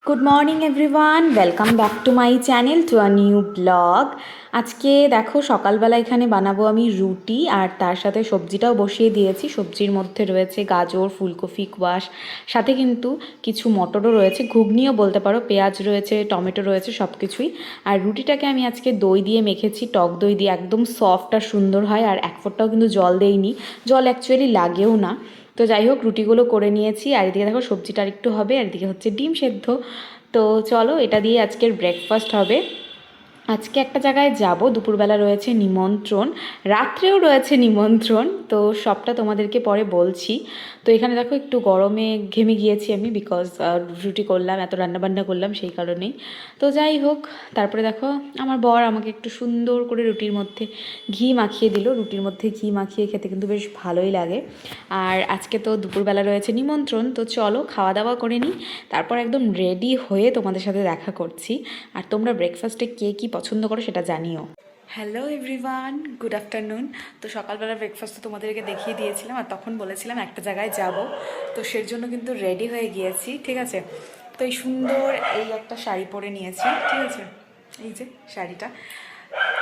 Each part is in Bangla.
Good morning everyone, welcome back to my channel to a new blog. আজকে দেখো সকালবেলা এখানে বানাবো আমি রুটি, আর তার সাথে সবজিটাও বসিয়ে দিয়েছি। সবজির মধ্যে রয়েছে গাজর, ফুলকপি, কোয়াশ, সাথে কিন্তু কিছু মটরও রয়েছে, ঘুগনিও বলতে পারো, পেঁয়াজ রয়েছে, টমেটো রয়েছে, সব কিছুই। আর রুটিটাকে আমি আজকে দই দিয়ে মেখেছি, টক দই দিয়ে, একদম সফট আর সুন্দর হয়। আর এক ফোঁটাও কিন্তু জল দেইনি, জল অ্যাকচুয়ালি লাগেও না। তো যাই হোক, রুটিগুলো করে নিয়েছি, আর এদিকে দেখো সবজিটা আর একটু হবে, আর এদিকে হচ্ছে ডিম সেদ্ধ। তো চলো, এটা দিয়ে আজকের ব্রেকফাস্ট হবে। আজকে একটা জায়গায় যাব, দুপুরবেলা রয়েছে নিমন্ত্রণ, রাত্রেও রয়েছে নিমন্ত্রণ, তো সবটা তোমাদেরকে পরে বলছি। তো এখানে দেখো একটু গরমে ঘেমে গিয়েছি আমি, বিকজ রুটি করলাম, এত রান্নাবান্না করলাম, সেই কারণেই। তো যাই হোক, তারপরে দেখো আমার বর আমাকে একটু সুন্দর করে রুটির মধ্যে ঘি মাখিয়ে দিল। রুটির মধ্যে ঘি মাখিয়ে খেতে কিন্তু বেশ ভালোই লাগে। আর আজকে তো দুপুরবেলা রয়েছে নিমন্ত্রণ, তো চলো খাওয়া দাওয়া করে নিই, তারপর একদম রেডি হয়ে তোমাদের সাথে দেখা করছি। আর তোমরা ব্রেকফাস্টে কে কী পছন্দ করো সেটা জানিও। Hello everyone, good afternoon. তো সকালবেলা ব্রেকফাস্ট তো তোমাদেরকে দেখিয়ে দিয়েছিলাম, আর তখন বলেছিলাম একটা জায়গায় যাব, তো সের জন্য কিন্তু রেডি হয়ে গিয়েছি, ঠিক আছে। তো এই সুন্দর এই একটা শাড়ি পরে নিয়েছি, ঠিক আছে, এই যে শাড়িটা।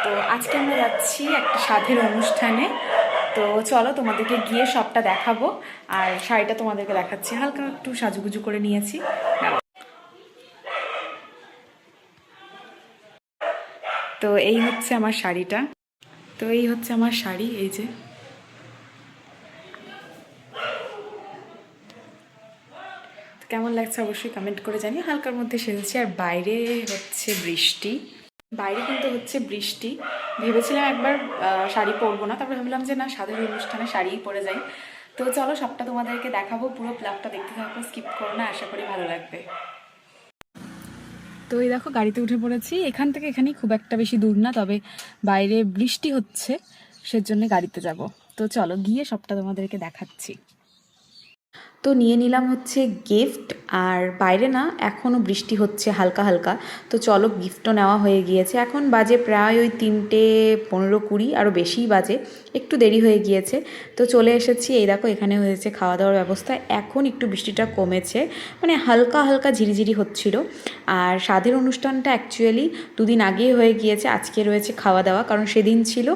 তো আজকে আমরা যাচ্ছি একটা সাধের অনুষ্ঠানে। তো চলো তোমাদেরকে গিয়ে সবটা দেখাবো, আর শাড়িটা তোমাদেরকে দেখাচ্ছি, হালকা একটু সাজুগুজু করে নিয়েছি। তো এই হচ্ছে আমার শাড়িটা, তো এই হচ্ছে আমার শাড়ি, এই যে। কেমন লাগছে অবশ্যই কমেন্ট করে জানিয়ে। হালকার মধ্যে সেজেছি, আর বাইরে হচ্ছে বৃষ্টি, বাইরে কিন্তু হচ্ছে বৃষ্টি। ভেবেছিলাম একবার শাড়ি পরবো না, তারপরে ভাবলাম যে না, সাধের অনুষ্ঠানে শাড়িই পরে যাই। তো চলো সবটা তোমাদেরকে দেখাবো, পুরো ব্লগটা দেখতে থাকো, স্কিপ করো না, আশা করি ভালো লাগবে। তো এই দেখো গাড়িতে উঠে পড়েছি, এখান থেকে এখানেই খুব একটা বেশি দূর না, তবে বাইরে বৃষ্টি হচ্ছে, সেজন্য গাড়িতে যাব। তো চলো গিয়ে সবটা তোমাদেরকে দেখাচ্ছি। তো নিয়ে নিলাম হচ্ছে গিফট, আর বাইরে না এখনও বৃষ্টি হচ্ছে হালকা হালকা। তো চলো, গিফটও নেওয়া হয়ে গিয়েছে, এখন বাজে প্রায় ওই 3:15-20, আরও বেশিই বাজে, একটু দেরি হয়ে গিয়েছে। তো চলে এসেছি, এই দেখো এখানে হয়েছে খাওয়া দাওয়ার ব্যবস্থা। এখন একটু বৃষ্টিটা কমেছে, মানে হালকা হালকা ঝিরিঝিরি হচ্ছিল। আর সাধের অনুষ্ঠানটা অ্যাকচুয়ালি দুদিন আগেই হয়ে গিয়েছে, আজকে রয়েছে খাওয়া দাওয়া, কারণ সেদিন ছিল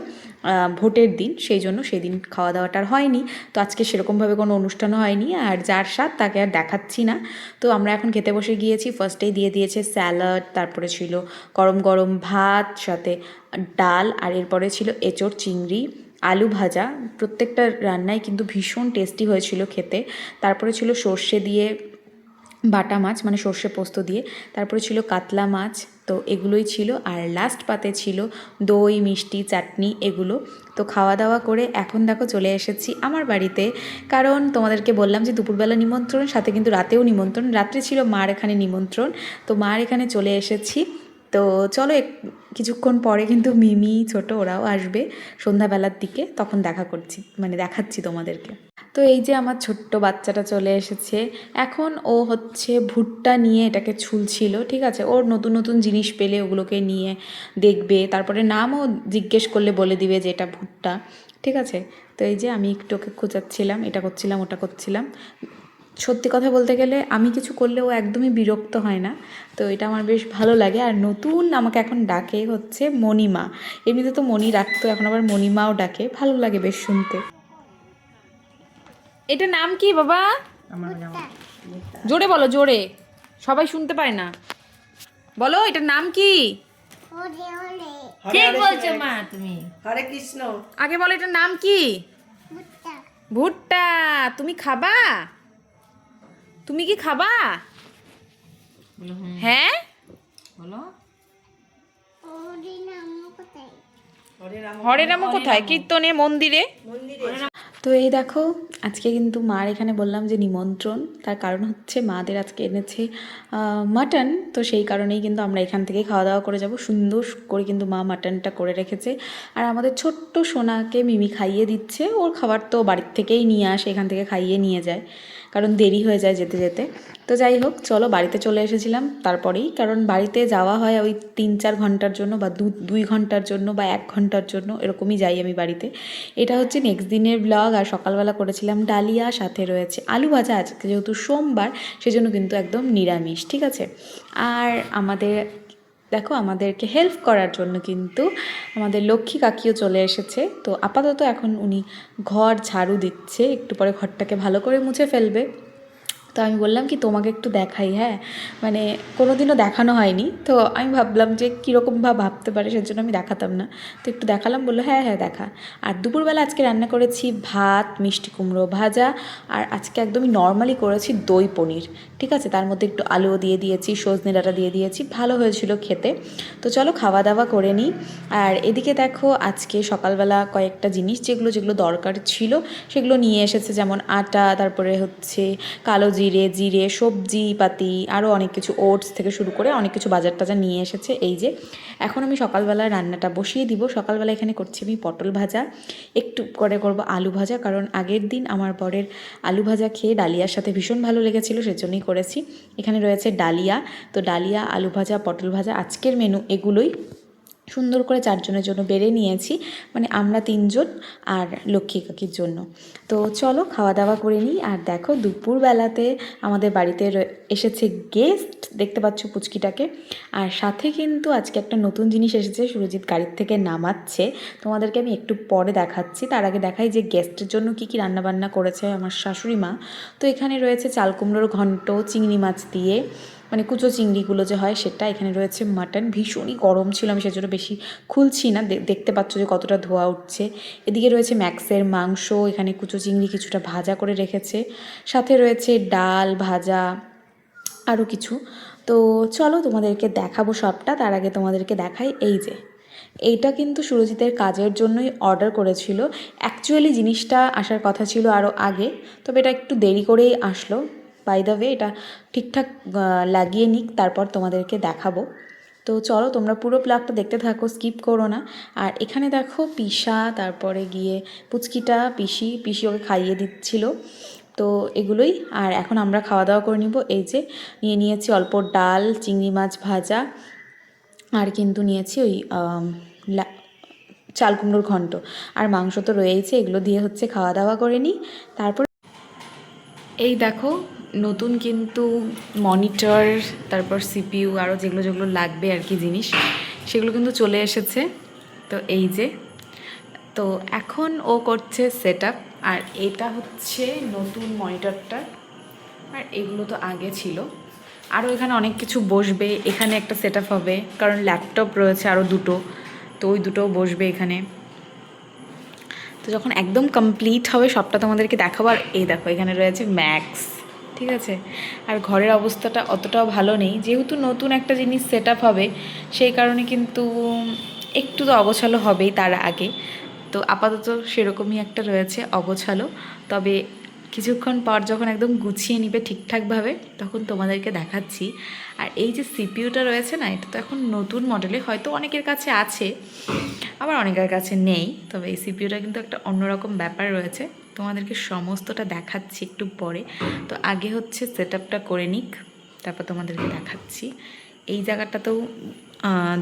ভোটের দিন, সেই জন্য সেদিন খাওয়া দাওয়াটা আর হয়নি। তো আজকে সেরকমভাবে কোনো অনুষ্ঠানও হয়নি, আর যার স্বাদ তাকে আর দেখাচ্ছি না। তো আমরা এখন খেতে বসে গিয়েছি। ফার্স্টেই দিয়ে দিয়েছে স্যালাড, তারপরে ছিল গরম গরম ভাত, সাথে ডাল, আর এরপরে ছিল এঁচোড়, চিংড়ি, আলু ভাজা। প্রত্যেকটা রান্নাই কিন্তু ভীষণ টেস্টি হয়েছিল খেতে। তারপরে ছিল সর্ষে দিয়ে বাটা মাছ, মানে সর্ষে পোস্ত দিয়ে, তারপরে ছিল কাতলা মাছ। তো এগুলোই ছিল, আর লাস্ট পাতে ছিল দই, মিষ্টি, চাটনি, এগুলো। তো খাওয়া দাওয়া করে এখন দেখো চলে এসেছি আমার বাড়িতে, কারণ তোমাদেরকে বললাম যে দুপুরবেলা নিমন্ত্রণ, সাথে কিন্তু রাতেও নিমন্ত্রণ। রাত্রে ছিল মার এখানে নিমন্ত্রণ, তো মার এখানে চলে এসেছি। তো চলো কিছুক্ষণ পরে কিন্তু মিমি, ছোট, ওরাও আসবে সন্ধ্যাবেলার দিকে, তখন দেখা করছি, মানে দেখাচ্ছি তোমাদেরকে। তো এই যে আমার ছোট্ট বাচ্চাটা চলে এসেছে, এখন ও হচ্ছে ভুট্টা নিয়ে এটাকে ছুলছিল, ঠিক আছে। ওর নতুন নতুন জিনিস পেলে ওগুলোকে নিয়ে দেখবে, তারপরে নামও জিজ্ঞেস করলে বলে দিবে যে এটা ভুট্টা, ঠিক আছে। তো এই যে আমি একটু ওকে খোঁচাচ্ছিলাম, এটা করছিলাম, ওটা করছিলাম। সত্যি কথা বলতে গেলে আমি কিছু করলে ও একদমই বিরক্ত হয় না, তো এটা আমার বেশ ভালো লাগে। আর নতুন আমাকে এখন ডাকে হচ্ছে মণিমা, এমনিতে তো মণি ডাকতো, এখন আবার মণিমাও ডাকে, ভালো লাগে বেশ শুনতে। এটা নাম কি বাবা? জোরে বলো, জোরে, সবাই শুনতে পায় না, বলো এটার নাম কি? ঠিক বলছো মা তুমি। হরে কৃষ্ণ। আগে বলো এটার নাম কি? ভুট্টা। তুমি খাবা? তুমি কি খাবা? হ্যাঁ বলো। হরে রাম কোথায়? কীর্তনে, মন্দিরে। মন্দিরে। তো এই দেখো, আজকে কিন্তু মার এখানে বললাম যে নিমন্ত্রণ, তার কারণ হচ্ছে মাদের আজকে এনেছে মাটন, তো সেই কারণেই কিন্তু আমরা এখান থেকেই খাওয়া দাওয়া করে যাব। সুন্দর করে কিন্তু মা মাটনটা করে রেখেছে, আর আমাদের ছোট্ট সোনাকে মিমি খাইয়ে দিচ্ছে, ওর খাবার তো বাড়ির থেকেই নিয়ে আসে, এখান থেকে খাইয়ে নিয়ে যায়। কারণ দেরি হয়ে যায় যেতে যেতে। তো যাই হোক, চলো বাড়িতে চলে এসেছিলাম তারপরেই, কারণ বাড়িতে যাওয়া হয় ওই 3-4 ঘন্টার জন্য বা 2 ঘন্টার জন্য বা 1 ঘন্টার জন্য, এরকমই যাই আমি বাড়িতে। এটা হচ্ছে নেক্সট দিনের ব্লগ। আর সকালবেলা করেছিলাম ডালিয়া, সাথে রয়েছে আলু ভাজা। আজকে যেহেতু সোমবার সেজন্য কিন্তু একদম নিরামিষ, ঠিক আছে। আর দেখো আমাদেরকে হেল্প করার জন্য কিন্তু আমাদের লক্ষ্মী কাকিও চলে এসেছে। তো আপাতত এখন উনি ঘর ঝাড়ু দিচ্ছে, একটু পরে ঘরটাকে ভালো করে মুছে ফেলবে। তো আমি বললাম কি তোমাকে একটু দেখাই, হ্যাঁ, মানে কোনো দিনও দেখানো হয়নি, তো আমি ভাবলাম যে কীরকম ভাবতে পারে, সেজন্য আমি দেখাতাম না। তো একটু দেখালাম, বললো হ্যাঁ হ্যাঁ দেখা। আর দুপুরবেলা আজকে রান্না করেছি ভাত, মিষ্টি কুমড়ো ভাজা, আর আজকে একদমই নর্মালি করেছি দই পনির, ঠিক আছে। তার মধ্যে একটু আলুও দিয়ে দিয়েছি, সজনে ডাঁটা দিয়ে দিয়েছি, ভালো হয়েছিল খেতে। তো চলো খাওয়া দাওয়া করে নিই। আর এদিকে দেখো আজকে সকালবেলা কয়েকটা জিনিস যেগুলো যেগুলো দরকার ছিল সেগুলো নিয়ে এসেছে, যেমন আটা, তারপরে হচ্ছে কালো জিরে, সবজি পাতি, আরও অনেক কিছু, ওটস থেকে শুরু করে অনেক কিছু বাজার টাজার নিয়ে এসেছে। এই যে এখন আমি সকালবেলা রান্নাটা বসিয়ে দিব। সকালবেলা এখানে করছি আমি পটল ভাজা, একটু করে করব আলু ভাজা, কারণ আগের দিন আমার বরের আলু ভাজা খেয়ে ডালিয়ার সাথে ভীষণ ভালো লেগেছিলো, সেজন্যই করেছি। এখানে রয়েছে ডালিয়া, তো ডালিয়া, আলু ভাজা, পটল ভাজা আজকের মেনু এগুলোই। সুন্দর করে 4 জনের জন্য বেড়ে নিয়েছি, মানে আমরা 3 জন আর লক্ষ্মী কাকির জন্য। তো চলো খাওয়া দাওয়া করে নিই। আর দেখো দুপুরবেলাতে আমাদের বাড়িতে এসেছে গেস্ট, দেখতে পাচ্ছ পুচকিটাকে। আর সাথে কিন্তু আজকে একটা নতুন জিনিস এসেছে, সুরজিৎ গাড়ির থেকে নামাচ্ছে, তোমাদেরকে আমি একটু পরে দেখাচ্ছি। তার আগে দেখাই যে গেস্টের জন্য কী কী রান্নাবান্না করেছে আমার শাশুড়ি মা। তো এখানে রয়েছে চাল কুমড়োর ঘন্ট, চিংড়ি মাছ দিয়ে, মানে কুচো চিংড়িগুলো যে হয় সেটা। এখানে রয়েছে মাটন, ভীষণই গরম ছিল, আমি সেজন্য বেশি খুলছি না, দেখতে পাচ্ছ যে কতটা ধোয়া উঠছে। এদিকে রয়েছে ম্যাক্সের মাংস, এখানে কুচো চিংড়ি কিছুটা ভাজা করে রেখেছে, সাথে রয়েছে ডাল ভাজা, আরও কিছু। তো চলো তোমাদেরকে দেখাবো সবটা। তার আগে তোমাদেরকে দেখাই এইটা কিন্তু সুরজিতের কাজের জন্যই অর্ডার করেছিল। অ্যাকচুয়ালি জিনিসটা আসার কথা ছিল আরও আগে, তবে এটা একটু দেরি করেই আসলো। বাই দ্য ওয়ে এটা ঠিকঠাক লাগিয়ে নিক, তারপর তোমাদেরকে দেখাবো। তো চলো তোমরা পুরো ব্লগটা দেখতে থাকো, স্কিপ করো না। আর এখানে দেখো পিসা, তারপরে গিয়ে পুচকিটা পিসি ওকে খাইয়ে দিচ্ছিল। তো এগুলোই। আর এখন আমরা খাওয়া দাওয়া করে নিব। এই যে নিয়ে নিয়েছি অল্প ডাল, চিংড়ি মাছ ভাজা, আর কিন্তু নিয়েছি ওই চাল কুমড়োর ঘন্ট, আর মাংস তো রয়েইছে। এগুলো দিয়ে হচ্ছে খাওয়া দাওয়া করে নিই। তারপর এই দেখো নতুন কিন্তু মনিটর, তারপর সিপিইউ, আরও যেগুলো যেগুলো লাগবে আর কি জিনিস, সেগুলো কিন্তু চলে এসেছে। তো এই যে, তো এখন ও করছে সেট আপ। আর এটা হচ্ছে নতুন মনিটরটা, আর এগুলো তো আগে ছিল। আরও এখানে অনেক কিছু বসবে, এখানে একটা সেট আপ হবে, কারণ ল্যাপটপ রয়েছে আরও দুটো, তো ওই দুটোও বসবে এখানে। তো যখন একদম কমপ্লিট হবে সবটা তোমাদেরকে দেখাবো। আর এই দেখো এখানে রয়েছে ম্যাক্স, ঠিক আছে। আর ঘরের অবস্থাটা অতটাও ভালো নেই, যেহেতু নতুন একটা জিনিস সেট আপ হবে, সেই কারণে কিন্তু একটু তো অগোছালো হবেই তার আগে। তো আপাতত সেরকমই একটা রয়েছে অগোছালো, তবে কিছুক্ষণ পর যখন একদম গুছিয়ে নিবে ঠিকঠাকভাবে তখন তোমাদেরকে দেখাচ্ছি। আর এই যে সিপিইউটা রয়েছে না, এটা তো এখন নতুন মডেলে, হয়তো অনেকের কাছে আছে আবার অনেকের কাছে নেই, তবে এই সিপিইউটা কিন্তু একটা অন্যরকম ব্যাপার রয়েছে। তোমাদেরকে সমস্তটা দেখাচ্ছি একটু পরে। তো আগে হচ্ছে সেট আপটা করে নিক, তারপর তোমাদেরকে দেখাচ্ছি। এই জায়গাটাতেও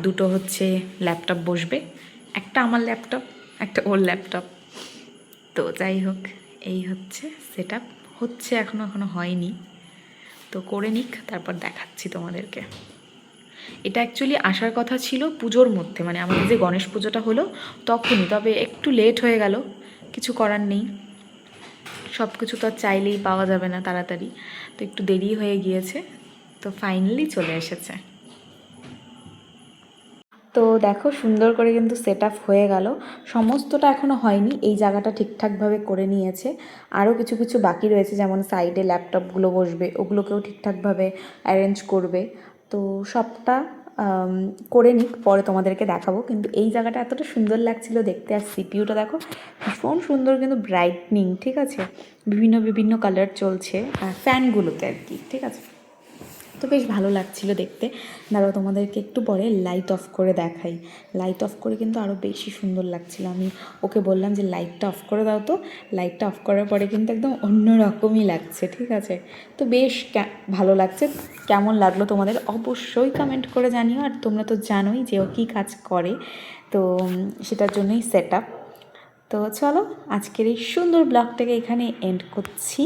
দুটো হচ্ছে ল্যাপটপ বসবে, একটা আমার ল্যাপটপ, একটা ওর ল্যাপটপ। তো যাই হোক, এই হচ্ছে সেট আপ, হচ্ছে এখনও হয়নি, তো করে নিক তারপর দেখাচ্ছি তোমাদেরকে। এটা অ্যাকচুয়ালি আসার কথা ছিল পুজোর মধ্যে, মানে আমাদের যে গণেশ পুজোটা হলো তখনই, তবে একটু লেট হয়ে গেল, কিছু করার নেই। সব কিছু তো আর চাইলেই পাওয়া যাবে না তাড়াতাড়ি, তো একটু দেরি হয়ে গিয়েছে, তো ফাইনালি চলে এসেছে। তো দেখো সুন্দর করে কিন্তু সেট আপ হয়ে গেল, সমস্তটা এখনও হয়নি, এই জায়গাটা ঠিকঠাকভাবে করে নিয়েছে। আরও কিছু কিছু বাকি রয়েছে, যেমন সাইডে ল্যাপটপগুলো বসবে, ওগুলোকেও ঠিকঠাকভাবে অ্যারেঞ্জ করবে। তো সবটা করে নিক, পরে তোমাদেরকে দেখাবো। কিন্তু এই জায়গাটা এতটা সুন্দর লাগছিল দেখতে। আর সিপিইউটা দেখো ভীষণ সুন্দর, কিন্তু ব্রাইটনিং, ঠিক আছে, বিভিন্ন বিভিন্ন কালার চলছে ফ্যানগুলোতে আর কি, ঠিক আছে। তো বেশ ভালো লাগছিল দেখতে। দাঁড়াও তোমাদেরকে একটু পরে লাইট অফ করে দেখাই। লাইট অফ করে কিন্তু আরও বেশি সুন্দর লাগছিল। আমি ওকে বললাম যে লাইটটা অফ করে দাও, তো লাইটটা অফ করার পরে কিন্তু একদম অন্য রকমই লাগছে, ঠিক আছে। তো বেশ ভালো লাগছে। কেমন লাগলো তোমাদের অবশ্যই কমেন্ট করে জানিও। আর তোমরা তো জানোই যে ও কী কাজ করে, তো সেটার জন্যই সেট আপ। তো চলো আজকের এই সুন্দর ব্লগটাকে এখানে এন্ড করছি।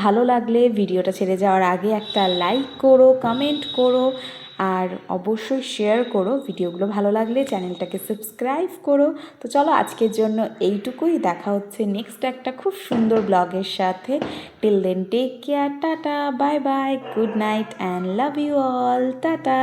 ভালো লাগলে ভিডিওটা ছেড়ে যাওয়ার আগে একটা লাইক করো, কমেন্ট করো, আর অবশ্যই শেয়ার করো। ভিডিওগুলো ভালো লাগলে চ্যানেলটাকে সাবস্ক্রাইব করো। তো চলো আজকের জন্য এইটুকুই। দেখা হচ্ছে নেক্সট একটা খুব সুন্দর ব্লগের সাথে। Till then take care, tata, bye bye, good night and love you all, tata.